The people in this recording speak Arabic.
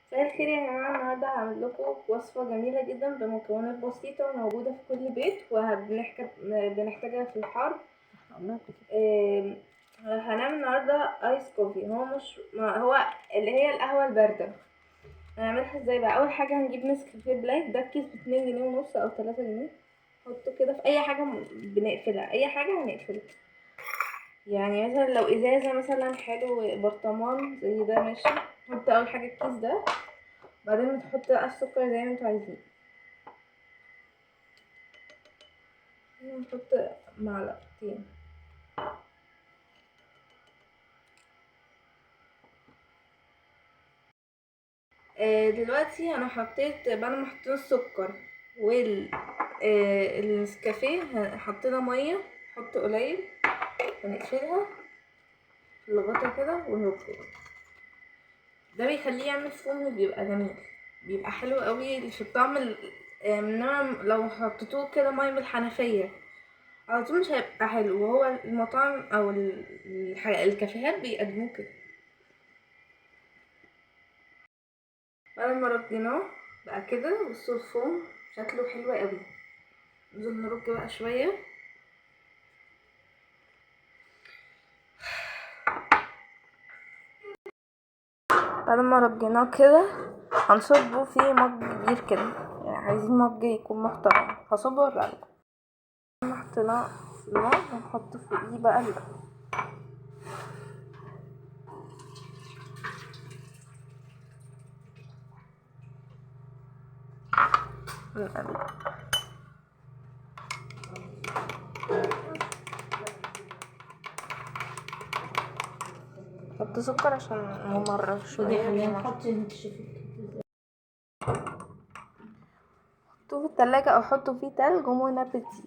مساء الخير يا جماعة. النهاردة هعمل لكم وصفة جميلة جدا بمكونات بسيطة وموجودة في كل بيت وبنحتاجها في الحر. هنعمل النهاردة ايس كوفي. هو مش ما هو اللي هي القهوة الباردة. هنعملها ازاي بقى؟ اول حاجة هنجيب نسكافيه بلاك، ده كيس ب2.5 جنيه او 3 جنيه. نحطه كده في اي حاجة بنقفلها، اي حاجة هنقفلها. يعني مثلا لو ازازة مثلا حلو، برطمان زي ده ماشي. نحط اول حاجة الكيس ده، بعدين بتحط بقى السكر زي ما انتوا عايزين. نحط معلقتين. دلوقتي انا حطيت، بعد ما حطينا السكر وال النسكافيه حطينا ميه. نحط قليل ونقفلها في الغطا كده ونركه. ده بيخليه يعمل فوم وبيبقى جميل، بيبقى حلو قوي في الطعم. انما لو حطيتوه كده ميه من الحنفيه على طول مش هيبقى حلو، وهو المطاعم او الكافيهات بيقدموه كده. بعد ما رجيناه بقى كده، بصوا الفوم شكله حلو قوي. ننزل نرج بقى شويه. بعد ما رجيناه كده هنصبه في مج كبير كده، يعني عايزين مج يكون محترم. هصبه وارجعلكم. حطيناه في النار هنحط فوقيه بقى نقلب. حط سكر عشان ممرر شوية. حطوه في التلاجة او حطوا فيه تلج ومون ابيتي.